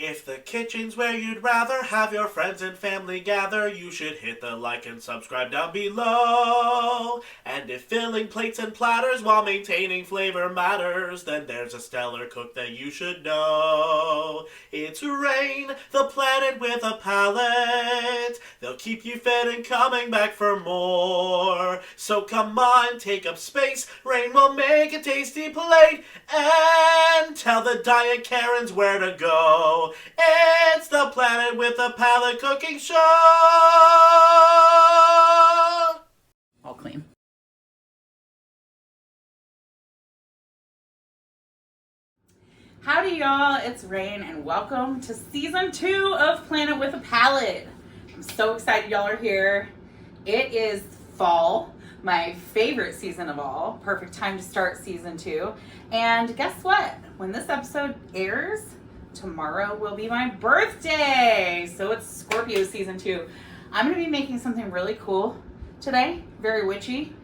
If the kitchen's where you'd rather have your friends and family gather, you should hit the like and subscribe down below. And if filling plates and platters while maintaining flavor matters, then there's a stellar cook that you should know. It's Rain, the planet with a palate. They'll keep you fed and coming back for more. So come on, take up space. Rain will make a tasty plate and tell the diet Karens where to go. It's the Planet with a Palate cooking show. All clean. Howdy y'all, it's Rain and welcome to season 2 of Planet with a Palate. I'm so excited y'all are here. It is fall, my favorite season of all. Perfect time to start season 2. And guess what? When this episode airs, tomorrow will be my birthday. So it's Scorpio season 2. I'm going to be making something really cool today, very witchy.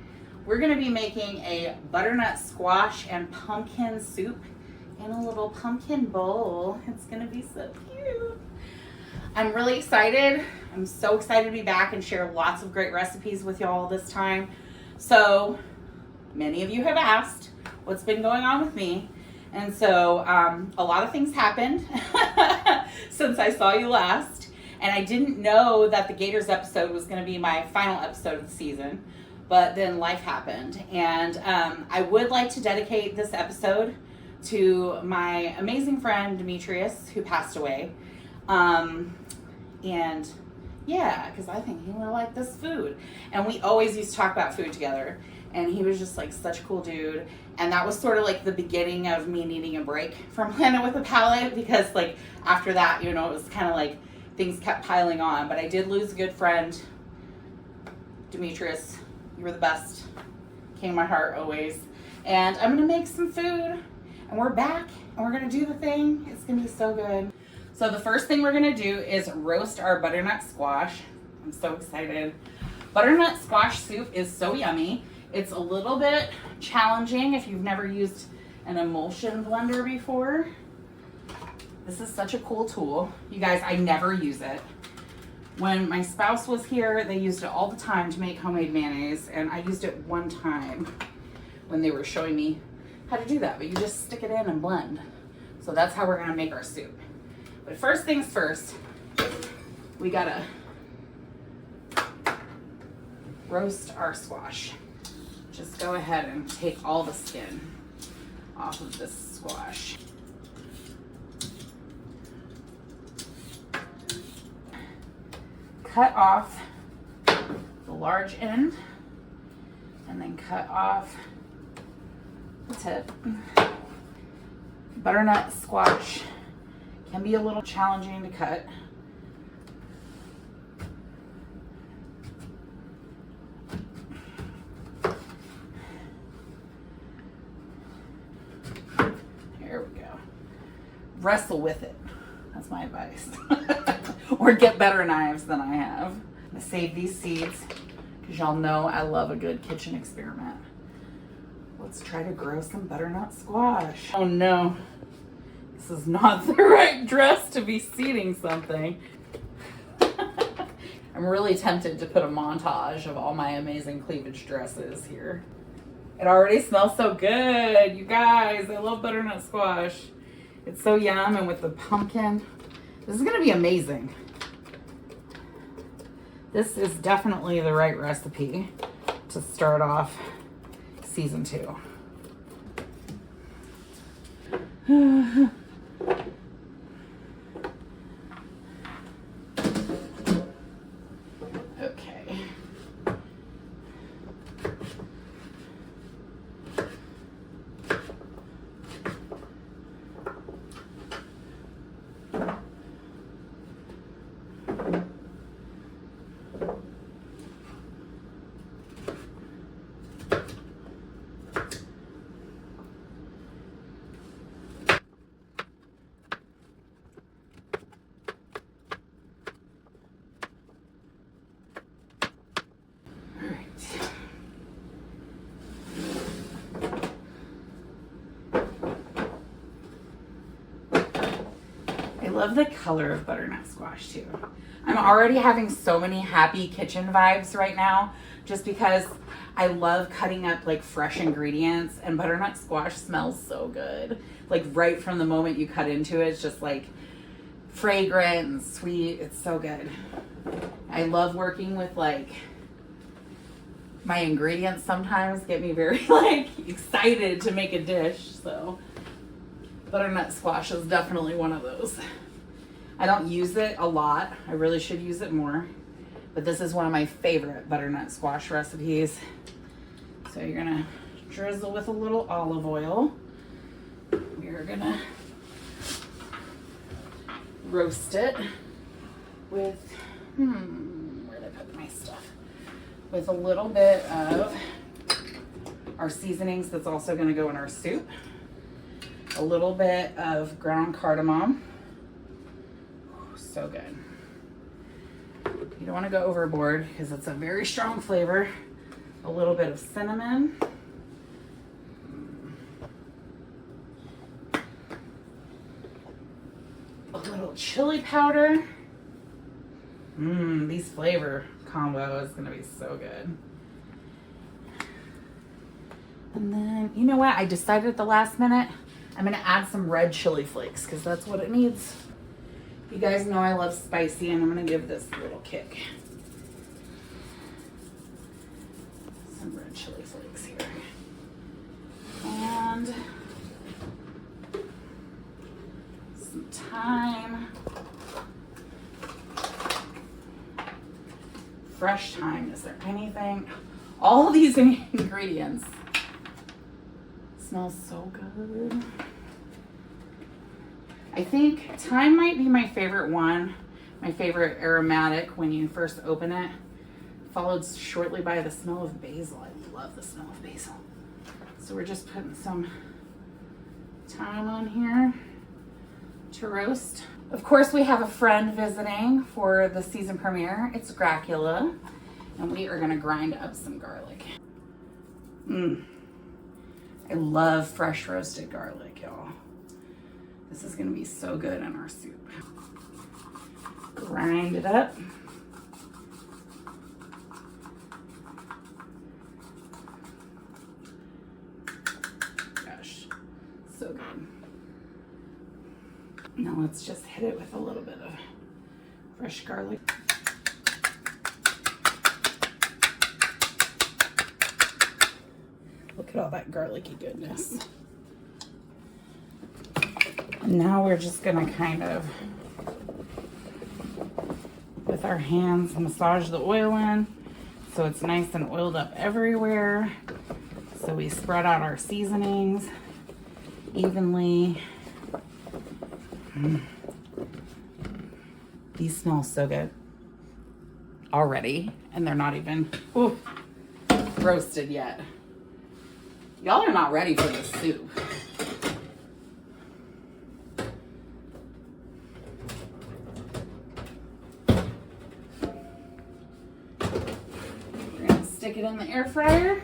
We're going to be making a butternut squash and pumpkin soup in a little pumpkin bowl. It's going to be so cute. I'm really excited. I'm so excited to be back and share lots of great recipes with y'all this time. So many of you have asked what's been going on with me. And so a lot of things happened since I saw you last. And I didn't know that the Gators episode was going to be my final episode of the season. But then life happened. And I would like to dedicate this episode to my amazing friend Demetrious, who passed away. And yeah, because I think he would like this food. And we always used to talk about food together. And he was just like such a cool dude. And that was sort of like the beginning of me needing a break from Planet with a Palate, because like after that, you know, it was kind of like things kept piling on. But I did lose a good friend. Demetrious, you were the best. King of my heart always. And I'm going to make some food. And we're back. And we're going to do the thing. It's going to be so good. So the first thing we're going to do is roast our butternut squash. I'm so excited. Butternut squash soup is so yummy. It's a little bit challenging if you've never used an emulsion blender before. This is such a cool tool. You guys, I never use it. When my spouse was here, they used it all the time to make homemade mayonnaise, and I used it one time when they were showing me how to do that, but you just stick it in and blend. So that's how we're gonna make our soup. But first things first, we gotta roast our squash. Just go ahead and take all the skin off of this squash. Cut off the large end and then cut off the tip. Butternut squash can be a little challenging to cut. Wrestle with it. That's my advice. Or get better knives than I have. I'm gonna save these seeds because y'all know I love a good kitchen experiment. Let's try to grow some butternut squash. Oh no, this is not the right dress to be seeding something. I'm really tempted to put a montage of all my amazing cleavage dresses here. It already smells so good, you guys. I love butternut squash. It's so yum, and with the pumpkin, this is gonna be amazing. This is definitely the right recipe to start off season 2. Okay. love the color of butternut squash too. I'm already having so many happy kitchen vibes right now just because I love cutting up like fresh ingredients, and butternut squash smells so good. Like right from the moment you cut into it, it's just like fragrant and sweet. It's so good. I love working with like my ingredients sometimes get me very like excited to make a dish. So butternut squash is definitely one of those. I don't use it a lot. I really should use it more. But this is one of my favorite butternut squash recipes. So you're gonna drizzle with a little olive oil. We're gonna roast it with, where did I put my stuff? With a little bit of our seasonings that's also gonna go in our soup. A little bit of ground cardamom. So good. You don't want to go overboard because it's a very strong flavor. A little bit of cinnamon. A little chili powder. These flavor combo is going to be so good. And then, you know what? I decided at the last minute, I'm going to add some red chili flakes because that's what it needs. You guys know I love spicy, and I'm going to give this a little kick. Some red chili flakes here. And some thyme. Fresh thyme. Is there anything? All these ingredients smell so good. I think thyme might be my favorite one, my favorite aromatic when you first open it, followed shortly by the smell of basil. I love the smell of basil. So we're just putting some thyme on here to roast. Of course, we have a friend visiting for the season premiere. It's Dracula, and we are gonna grind up some garlic. I love fresh roasted garlic, y'all. This is gonna be so good in our soup. Grind it up. Gosh, so good. Now let's just hit it with a little bit of fresh garlic. Look at all that garlicky goodness. And now we're just gonna kind of, with our hands, massage the oil in so it's nice and oiled up everywhere. So we spread out our seasonings evenly. These smell so good already, and they're not even roasted yet. Y'all are not ready for this soup. We're gonna stick it in the air fryer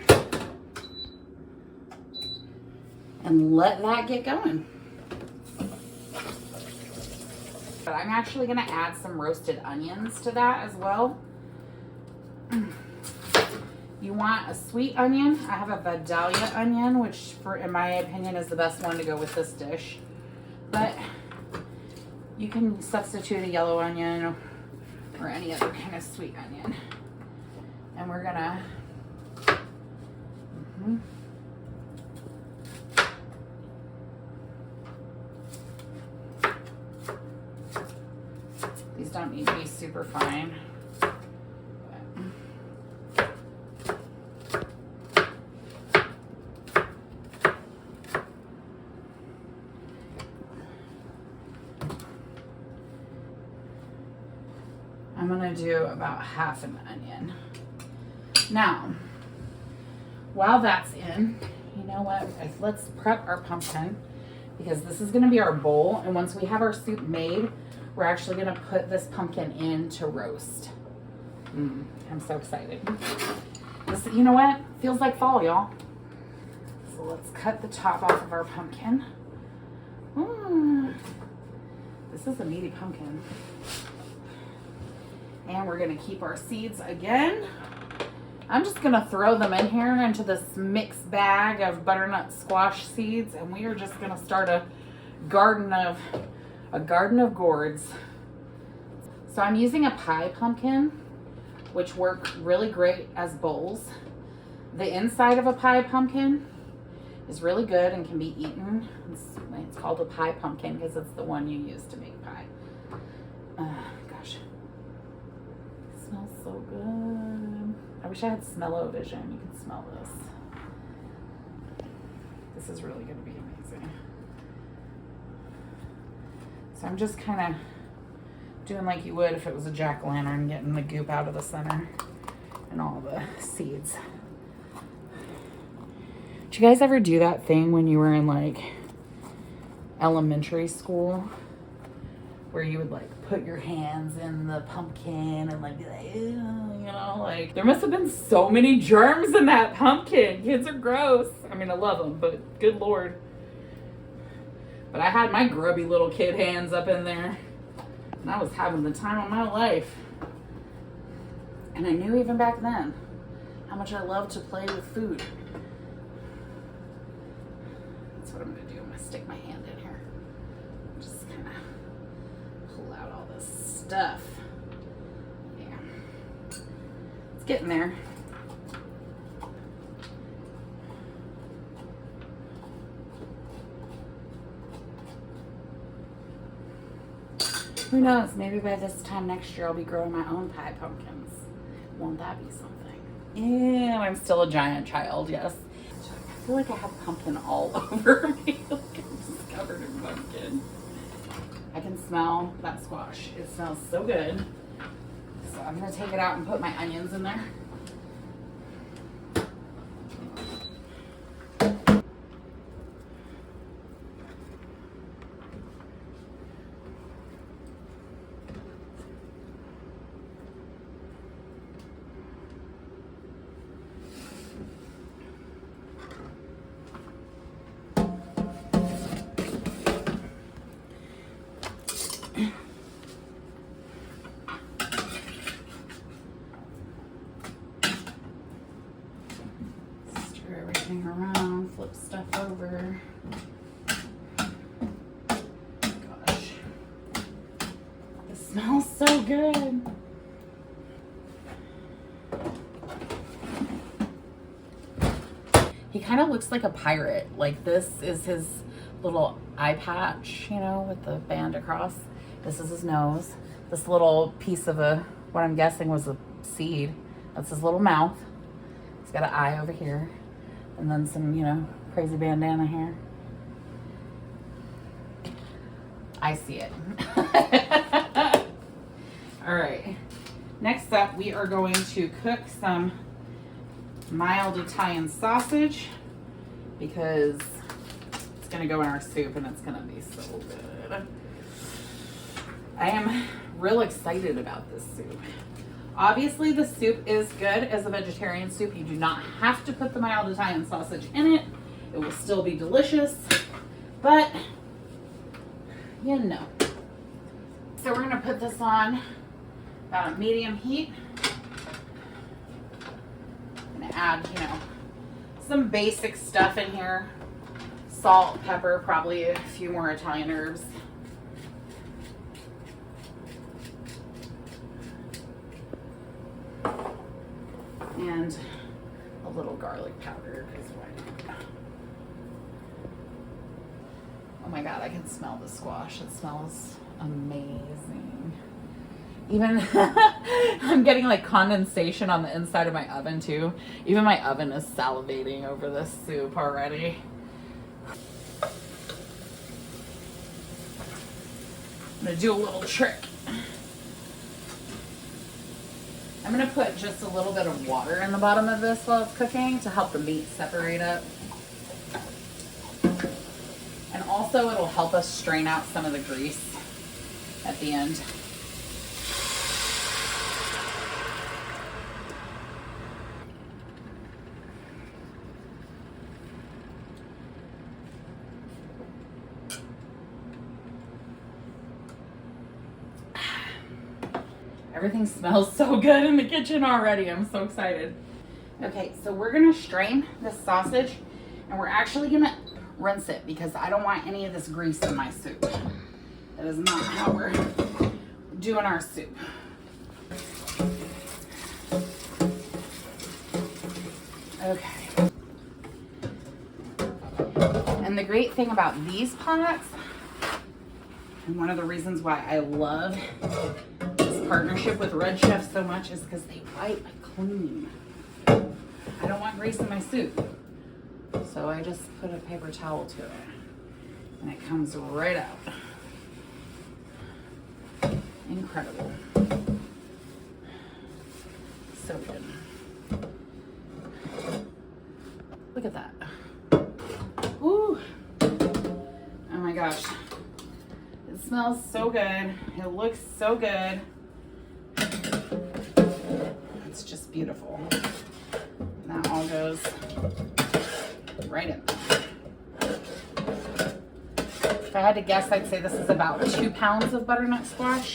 and let that get going. But I'm actually gonna add some roasted onions to that as well. You want a sweet onion. I have a Vidalia onion, which in my opinion is the best one to go with this dish. But you can substitute a yellow onion or any other kind of sweet onion. And we're gonna these don't need to be super fine. I'm gonna do about half an onion. Now, while that's in, you know what? Let's prep our pumpkin because this is gonna be our bowl. And once we have our soup made, we're actually gonna put this pumpkin in to roast. I'm so excited. This, you know what? Feels like fall, y'all. So let's cut the top off of our pumpkin. The This is a meaty pumpkin. And we're gonna keep our seeds again. I'm just gonna throw them in here into this mixed bag of butternut squash seeds, and we are just gonna start a garden of gourds. So I'm using a pie pumpkin, which work really great as bowls. The inside of a pie pumpkin is really good and can be eaten. It's called a pie pumpkin because it's the one you use to make pie. Gosh, it smells so good. I wish I had smell-o-vision. You can smell this. This is really going to be amazing. So I'm just kind of doing like you would if it was a jack-o'-lantern, getting the goop out of the center and all the seeds. Did you guys ever do that thing when you were in like elementary school where you would like put your hands in the pumpkin and like be like, ew, you know, like there must have been so many germs in that pumpkin. Kids are gross. I mean, I love them, but good Lord. But I had my grubby little kid hands up in there and I was having the time of my life. And I knew even back then how much I loved to play with food. That's what I'm gonna do. I'm gonna stick my hand in here. Just kind of pull out all this stuff. Yeah. It's getting there. Who knows? Maybe by this time next year I'll be growing my own pie pumpkins. Won't that be something? Yeah, I'm still a giant child, yes. I feel like I have pumpkin all over me. Like I'm just covered in pumpkin. I can smell that squash. It smells so good. So I'm gonna take it out and put my onions in there. Around, flip stuff over. Gosh, this smells so good. He kind of looks like a pirate. Like this is his little eye patch, you know, with the band across. This is his nose. This little piece of what I'm guessing was a seed. That's his little mouth. He's got an eye over here. And then some, you know, crazy bandana hair. I see it. All right. Next up, we are going to cook some mild Italian sausage because it's going to go in our soup and it's going to be so good. I am real excited about this soup. Obviously, the soup is good as a vegetarian soup. You do not have to put the mild Italian sausage in it. It will still be delicious, but you know. So we're gonna put this on about a medium heat. I'm gonna add, you know, some basic stuff in here. Salt, pepper, probably a few more Italian herbs. And a little garlic powder, because why not? Oh my God, I can smell the squash. It smells amazing. Even, I'm getting like condensation on the inside of my oven too. Even my oven is salivating over this soup already. I'm gonna do a little trick. I'm going to put just a little bit of water in the bottom of this while it's cooking to help the meat separate up. And also it'll help us strain out some of the grease at the end. Everything smells so good in the kitchen already. I'm so excited. Okay, so we're gonna strain this sausage and we're actually gonna rinse it because I don't want any of this grease in my soup. That is not how we're doing our soup. Okay. And the great thing about these pots, and one of the reasons why I love this partnership with Red Chef so much, is because they wipe clean. I don't want grease in my soup. So I just put a paper towel to it and it comes right out. Incredible. So good. Look at that. Ooh. Oh my gosh. It smells so good. It looks so good. It's just beautiful. And that all goes right in there. If I had to guess, I'd say this is about 2 pounds of butternut squash.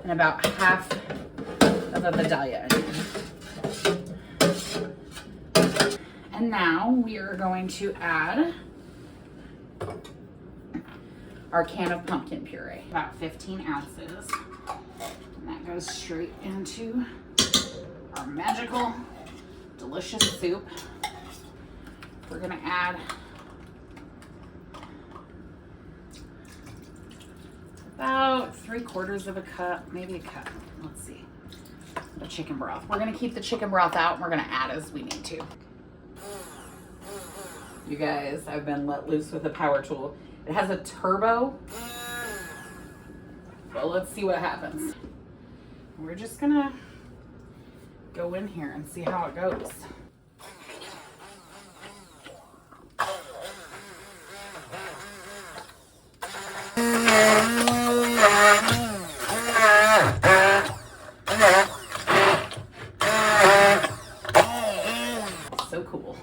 And about half of a Vidalia. And now we are going to add our can of pumpkin puree, about 15 ounces. And that goes straight into our magical, delicious soup. We're gonna add about 3/4 of a cup, maybe a cup, let's see, of chicken broth. We're gonna keep the chicken broth out and we're gonna add as we need to. You guys, I've been let loose with a power tool. It has a turbo. Well, let's see what happens. We're just gonna go in here and see how it goes. So cool.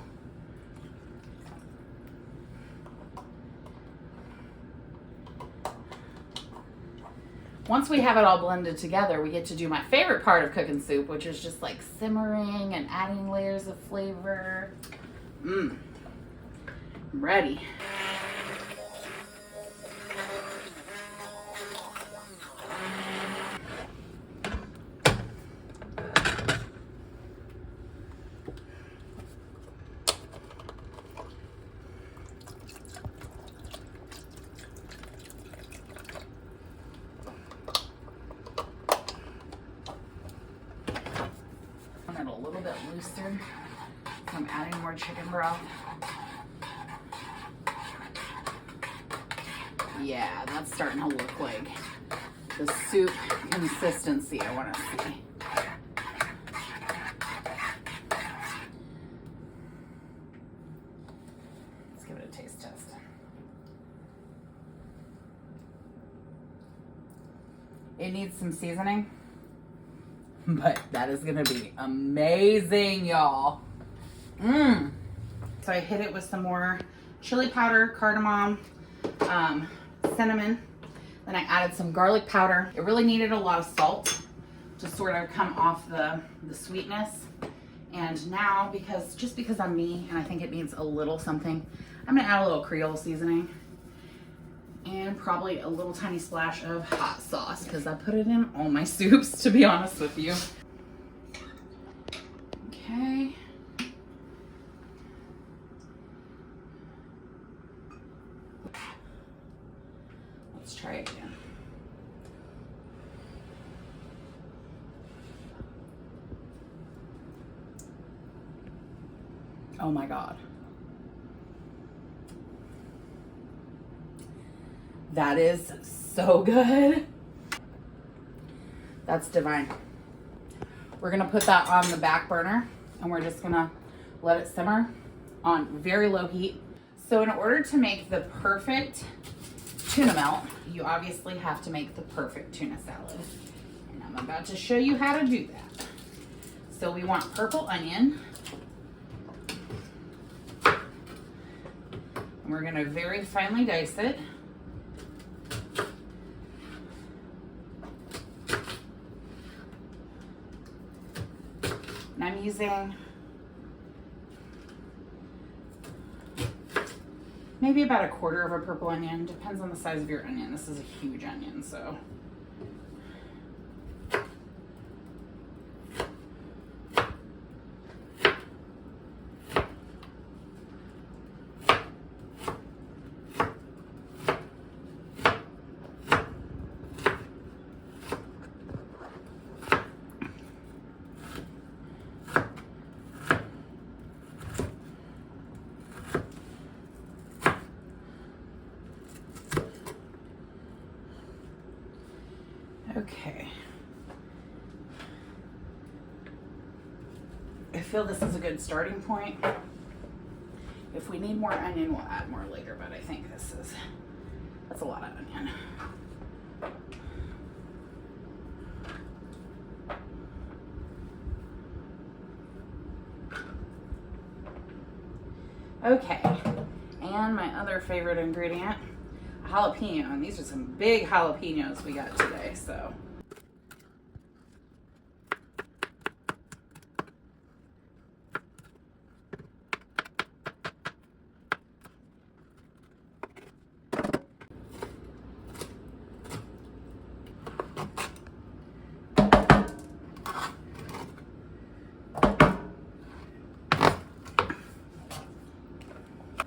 Once we have it all blended together, we get to do my favorite part of cooking soup, which is just like simmering and adding layers of flavor. I'm ready. A little bit looser. I'm adding more chicken broth. Yeah, that's starting to look like the soup consistency I want to see. Let's give it a taste test. It needs some seasoning. But that is gonna be amazing, y'all. So I hit it with some more chili powder, cardamom, cinnamon. Then I added some garlic powder. It really needed a lot of salt to sort of come off the sweetness. And now, because I'm me and I think it needs a little something, I'm gonna add a little Creole seasoning. And probably a little tiny splash of hot sauce because I put it in all my soups, to be honest with you. Okay. Let's try it again. Oh my God. That is so good. That's divine. We're gonna put that on the back burner and we're just gonna let it simmer on very low heat. So in order to make the perfect tuna melt, you obviously have to make the perfect tuna salad. And I'm about to show you how to do that. So we want purple onion. And we're gonna very finely dice it. using maybe about 1/4 of a purple onion. Depends on the size of your onion. This is a huge onion, so. Okay. I feel this is a good starting point. If we need more onion, we'll add more later, but I think that's a lot of onion. Okay, and my other favorite ingredient, jalapeno, and these are some big jalapenos we got today, so.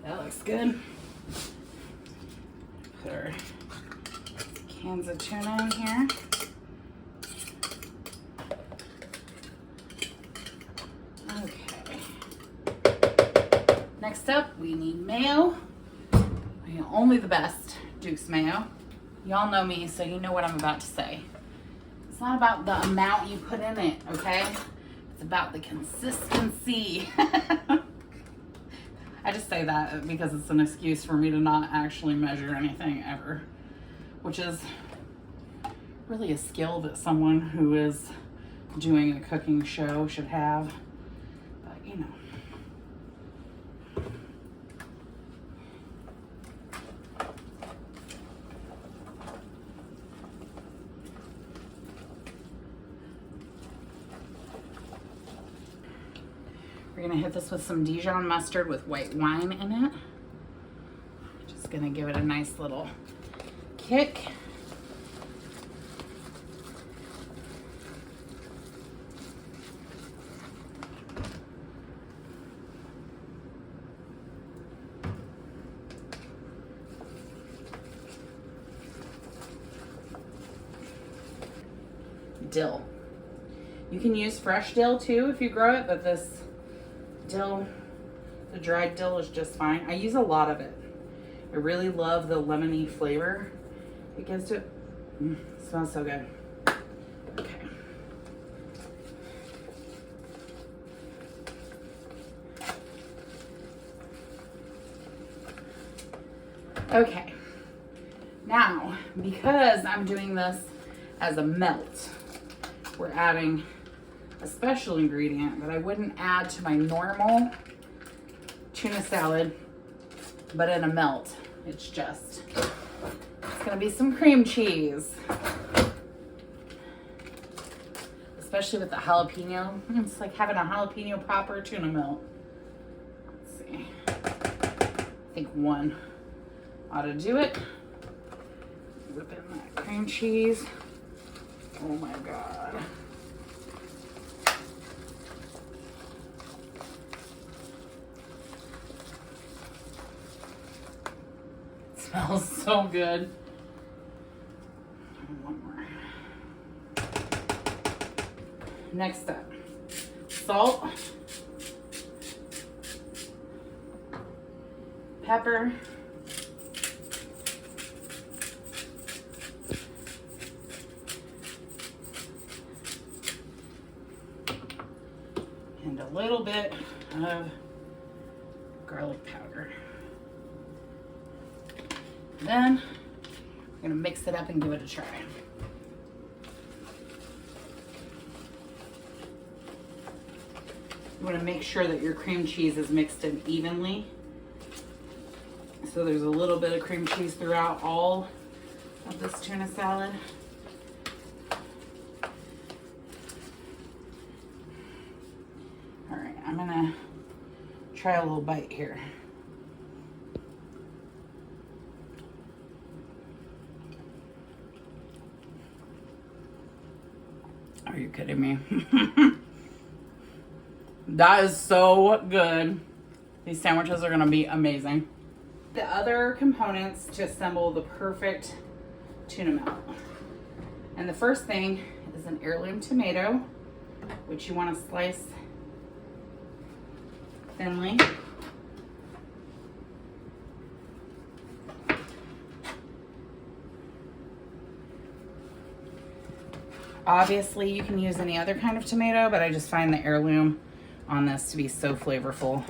That looks good. Put our cans of tuna in here. Okay. Next up, we need mayo. Only the best Duke's mayo. Y'all know me, so you know what I'm about to say. It's not about the amount you put in it, okay? It's about the consistency. I just say that because it's an excuse for me to not actually measure anything ever, which is really a skill that someone who is doing a cooking show should have, but you know. We're gonna hit this with some Dijon mustard with white wine in it. Just gonna give it a nice little kick. Dill. You can use fresh dill too if you grow it, but this dill, the dried dill, is just fine. I use a lot of it. I really love the lemony flavor it gives to it. Smells so good. Okay. Okay. Now, because I'm doing this as a melt, we're adding a special ingredient that I wouldn't add to my normal tuna salad, but in a melt. It's gonna be some cream cheese. Especially with the jalapeno. It's like having a jalapeno popper tuna melt. Let's see. I think one ought to do it. Whip in that cream cheese. Oh my God. Smells so good. One more. Next up, salt, pepper, and a little bit of garlic powder. Then we're gonna mix it up and give it a try. You wanna make sure that your cream cheese is mixed in evenly. So there's a little bit of cream cheese throughout all of this tuna salad. try a little bite here. Are you kidding me? That is so good. These sandwiches are gonna be amazing. The other components to assemble the perfect tuna melt. And the first thing is an heirloom tomato, which you want to slice thinly. Obviously, you can use any other kind of tomato, but I just find the heirloom on this to be so flavorful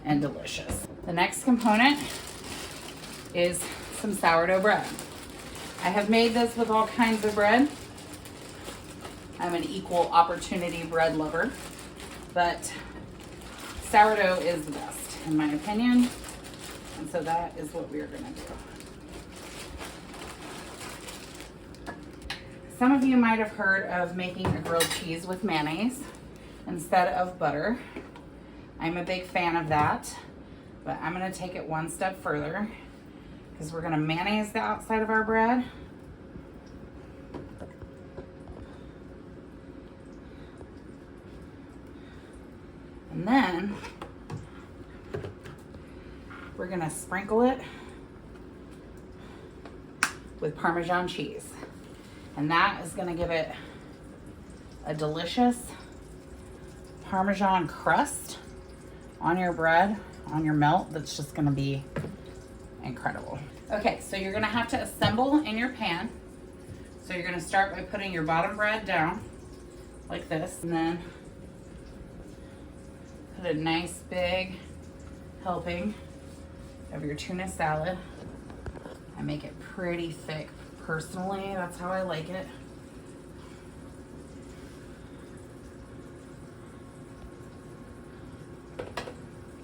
and delicious. The next component is some sourdough bread. I have made this with all kinds of bread. I'm an equal opportunity bread lover, but sourdough is the best in my opinion. And so that is what we are gonna do. Some of you might have heard of making a grilled cheese with mayonnaise instead of butter. I'm a big fan of that, but I'm gonna take it one step further because we're gonna mayonnaise the outside of our bread. And then we're gonna sprinkle it with Parmesan cheese. And that is gonna give it a delicious Parmesan crust on your bread, on your melt. That's just gonna be incredible. Okay, so you're gonna have to assemble in your pan. So you're gonna start by putting your bottom bread down like this, and then put a nice big helping of your tuna salad. I make it pretty thick personally, that's how I like it.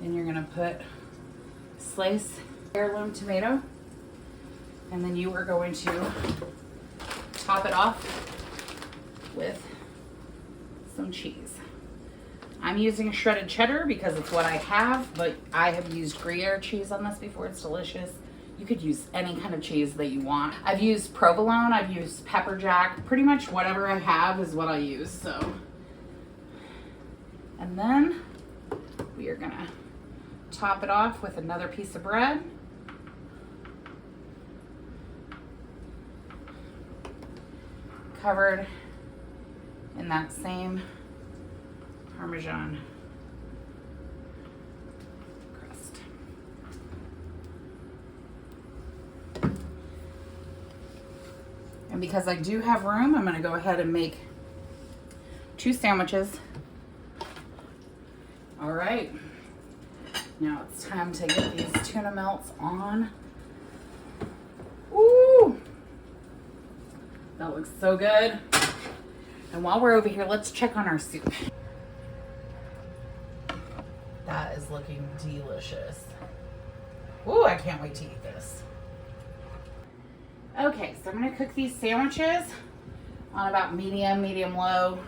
Then you're gonna put slice heirloom tomato, and then you are going to top it off with some cheese. I'm using shredded cheddar because it's what I have, but I have used Gruyere cheese on this before. It's delicious. You could use any kind of cheese that you want. I've used provolone, I've used pepper jack, pretty much whatever I have is what I use, so. And then we are gonna top it off with another piece of bread. Covered in that same Parmesan crust. And because I do have room, I'm going to go ahead and make 2 sandwiches. All right. Now it's time to get these tuna melts on. Ooh! That looks so good. And while we're over here, let's check on our soup. That is looking delicious. Ooh, I can't wait to eat this. Okay, so I'm gonna cook these sandwiches on about medium low,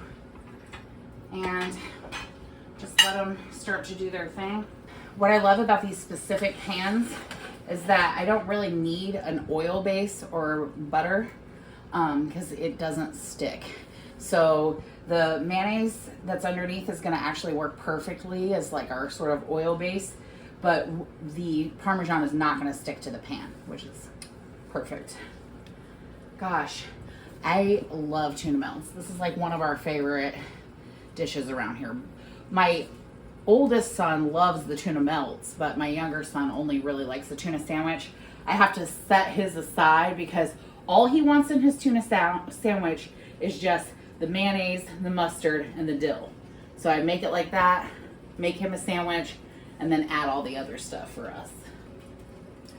and just let them start to do their thing. What I love about these specific pans is that I don't really need an oil base or butter because it doesn't stick. So the mayonnaise that's underneath is gonna actually work perfectly as like our sort of oil base, but the Parmesan is not gonna stick to the pan, which is perfect. Gosh, I love tuna melts. This is like one of our favorite dishes around here. My oldest son loves the tuna melts, but my younger son only really likes the tuna sandwich. I have to set his aside because all he wants in his tuna sandwich is just the mayonnaise, the mustard, and the dill. So I make it like that, make him a sandwich, and then add all the other stuff for us.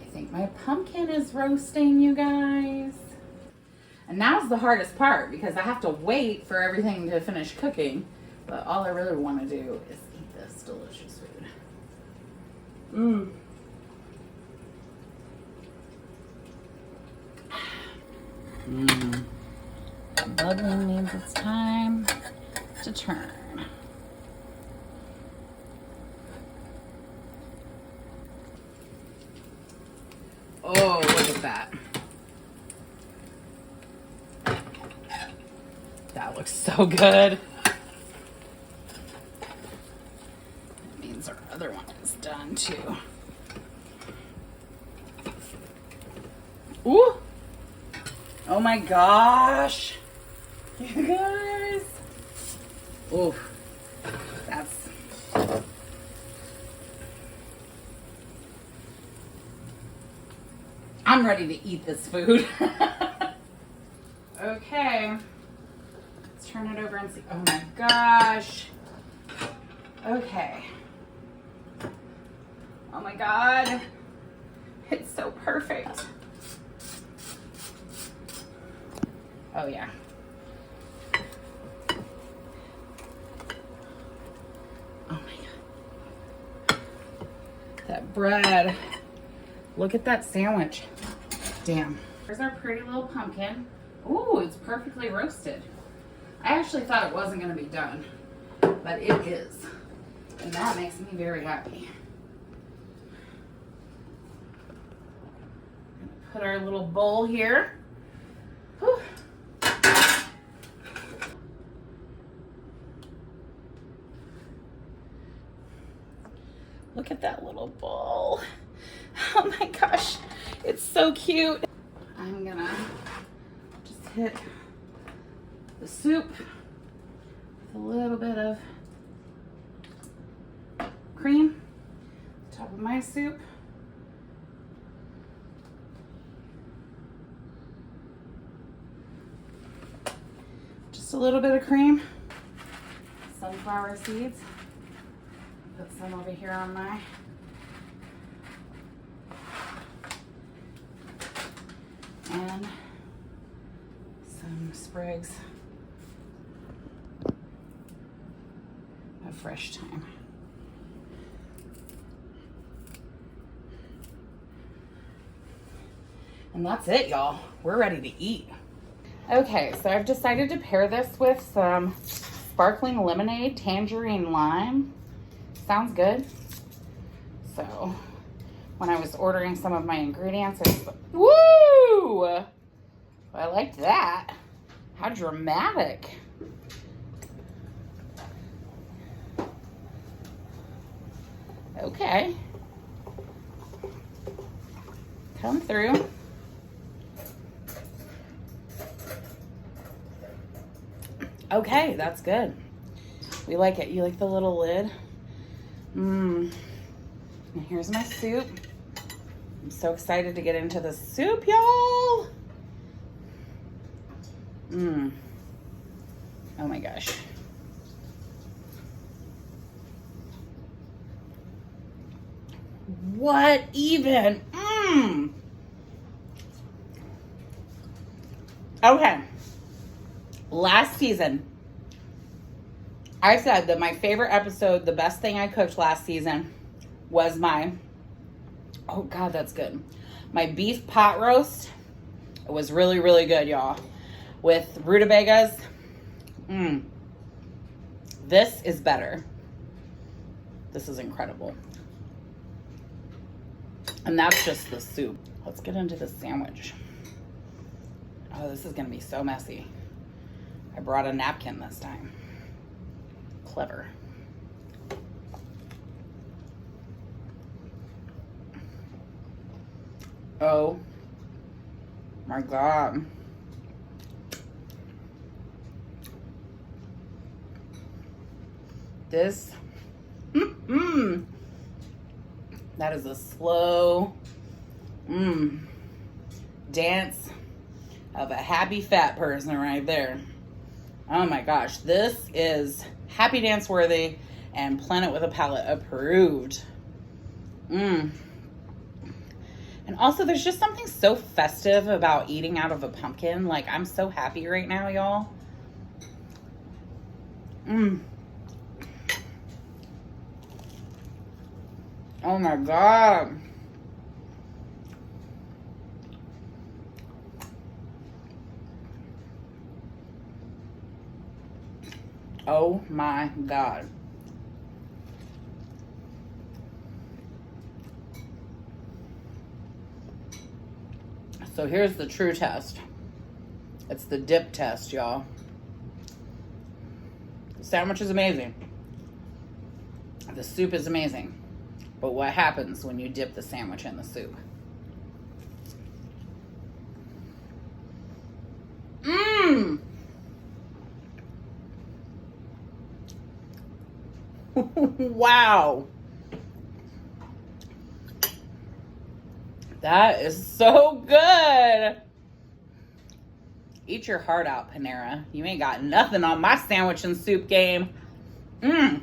I think my pumpkin is roasting, you guys. And now's the hardest part because I have to wait for everything to finish cooking, but all I really want to do is eat this delicious food. Bubbling means it's time to turn. Oh, look at that. That looks so good. That means our other one is done too. Ooh! Oh my gosh! You guys! Ooh. That's... I'm ready to eat this food. Okay. Let's turn it over and see. Oh my gosh. Okay. Oh my God. It's so perfect. Oh yeah. Oh my God. That bread. Look at that sandwich. Damn. Here's our pretty little pumpkin. Ooh, it's perfectly roasted. I actually thought it wasn't going to be done, but it is. And that makes me very happy. Put our little bowl here. Whew. Look at that little bowl. Oh my gosh, it's so cute. I'm gonna just hit the soup with a little bit of cream, top of my soup. Just a little bit of cream, sunflower seeds. Put some over here on my and some sprigs of fresh thyme. And that's it, y'all. We're ready to eat. Okay, so I've decided to pair this with some sparkling lemonade, tangerine lime. Sounds good. So when I was ordering some of my ingredients, I was like, woo! I liked that. How dramatic. Okay. Come through. Okay, that's good. We like it. You like the little lid? Mmm. And here's my soup. I'm so excited to get into the soup, y'all. Mmm. Oh my gosh. What even? Mmm. Okay. Last season, I said that my favorite episode, the best thing I cooked last season, was my, oh God, that's good. My beef pot roast. It was really, really good, y'all. With rutabagas. Mmm. This is better. This is incredible. And that's just the soup. Let's get into the sandwich. Oh, this is gonna be so messy. I brought a napkin this time. Clever. Oh my God. This, that is a slow dance of a happy fat person right there. Oh my gosh, this is happy dance worthy and Planet with a Palette approved. And also there's just something so festive about eating out of a pumpkin. Like, I'm so happy right now, y'all. Oh my God. Oh my God. So here's the true test. It's the dip test, y'all. The sandwich is amazing. The soup is amazing. But what happens when you dip the sandwich in the soup? Mmm! Wow. That is so good. Eat your heart out, Panera. You ain't got nothing on my sandwich and soup game. Mmm.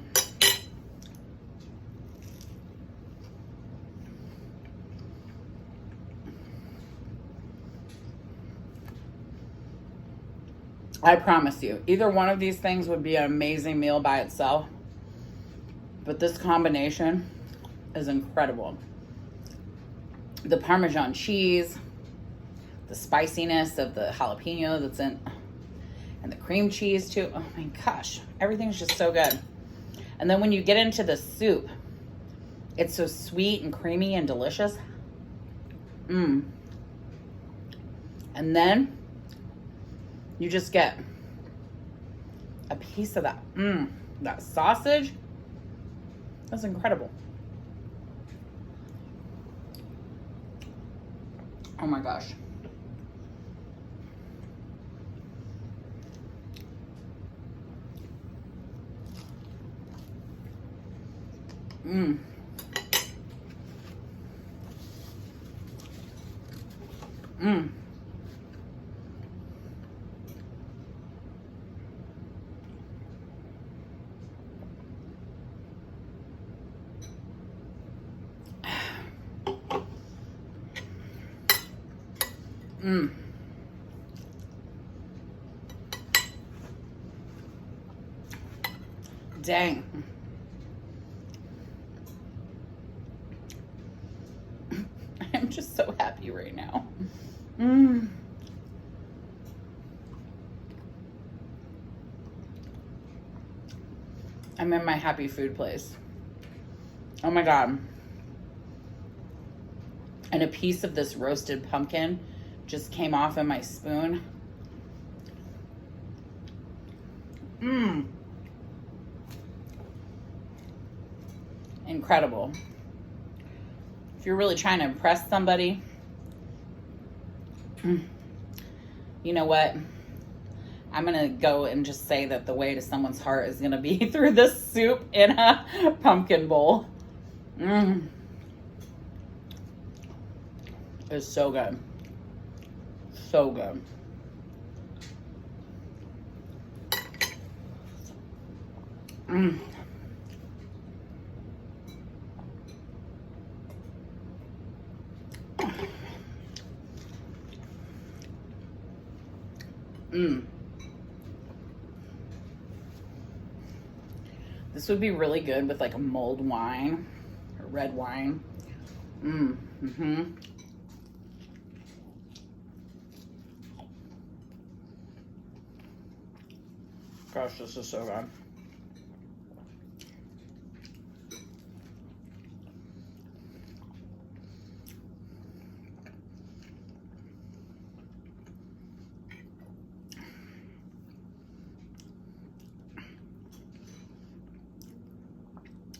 I promise you, either one of these things would be an amazing meal by itself. But this combination is incredible. The Parmesan cheese, the spiciness of the jalapeno that's in, and the cream cheese too. Oh my gosh, everything's just so good. And then when you get into the soup, it's so sweet and creamy and delicious. Mmm. And then you just get a piece of that. That sausage. That's incredible. Oh my gosh. Mmm. Mmm. Mmm. Dang. I'm just so happy right now. Mmm. I'm in my happy food place. Oh my God. And a piece of this roasted pumpkin just came off in my spoon. Mmm. Incredible. If you're really trying to impress somebody, you know what? I'm going to go and just say that the way to someone's heart is going to be through this soup in a pumpkin bowl. Mmm. It's so good. So good. Mmm. Mmm. This would be really good with like a mulled wine or red wine. Mmm. Mm-hmm. Gosh, this is so good.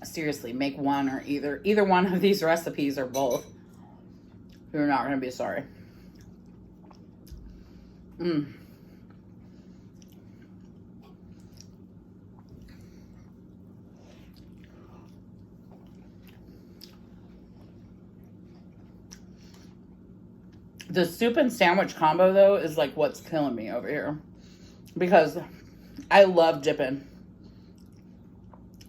Seriously, make one or either one of these recipes or both. You're not going to be sorry. Mmm. The soup and sandwich combo, though, is like what's killing me over here. Because I love dipping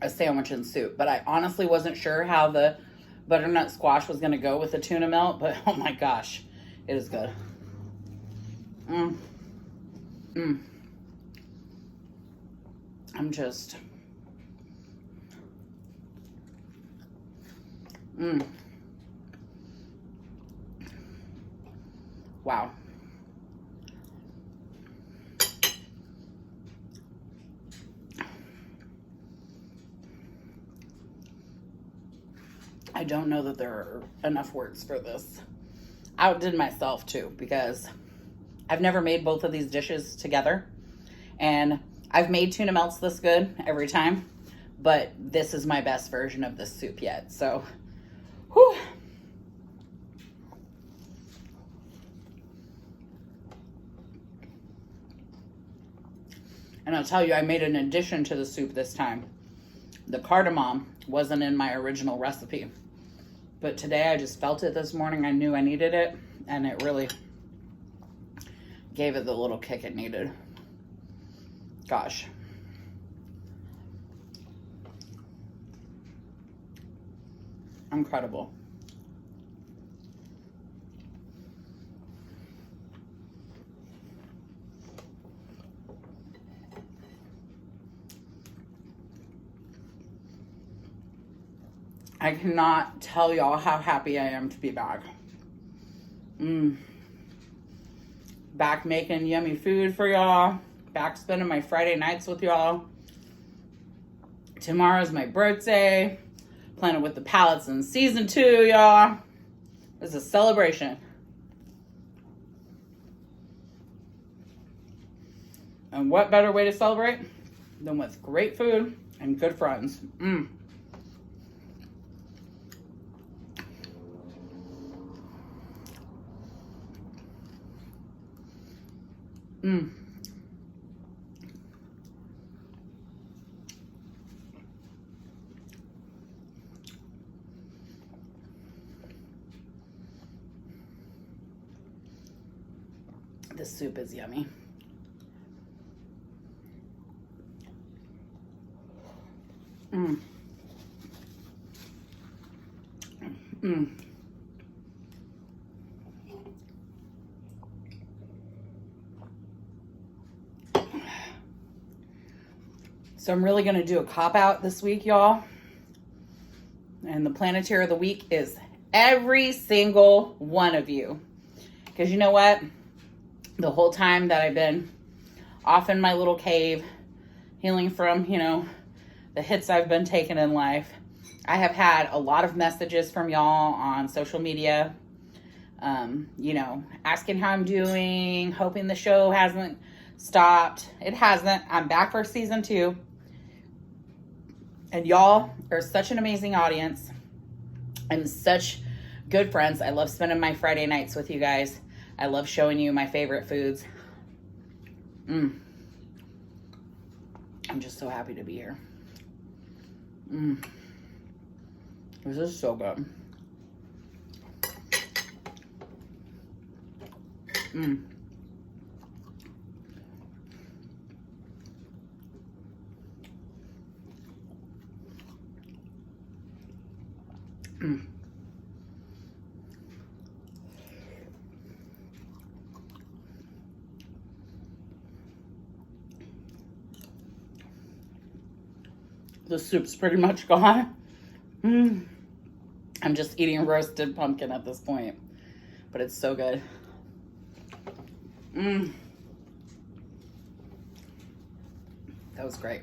a sandwich in soup. But I honestly wasn't sure how the butternut squash was going to go with the tuna melt. But oh my gosh, it is good. Mmm. Mmm. I'm just... Mmm. Wow. I don't know that there are enough words for this. outdid myself too, because I've never made both of these dishes together. And I've made tuna melts this good every time, but this is my best version of this soup yet. So, whew. And I'll tell you, I made an addition to the soup this time. The cardamom wasn't in my original recipe, but today I just felt it this morning. I knew I needed it, and it really gave it the little kick it needed. Gosh. Incredible. I cannot tell y'all how happy I am to be back. Back making yummy food for y'all. Back spending my Friday nights with y'all. Tomorrow's my birthday. Planet with the Palates in season 2, y'all. It's a celebration. And what better way to celebrate than with great food and good friends. This soup is yummy. So I'm really going to do a cop-out this week, y'all. And the Planeteer of the Week is every single one of you. Because you know what? The whole time that I've been off in my little cave, healing from, the hits I've been taking in life, I have had a lot of messages from y'all on social media, asking how I'm doing, hoping the show hasn't stopped. It hasn't. I'm back for season 2. And y'all are such an amazing audience and such good friends. I love spending my Friday nights with you guys. I love showing you my favorite foods. I'm just so happy to be here. This is so good. The soup's pretty much gone. I'm just eating roasted pumpkin at this point, but it's so good. That was great.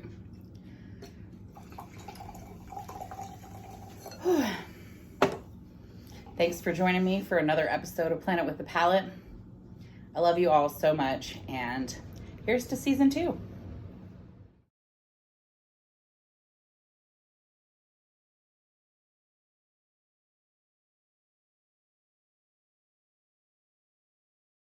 Thanks for joining me for another episode of Planet with the Palate. I love you all so much, and here's to season 2.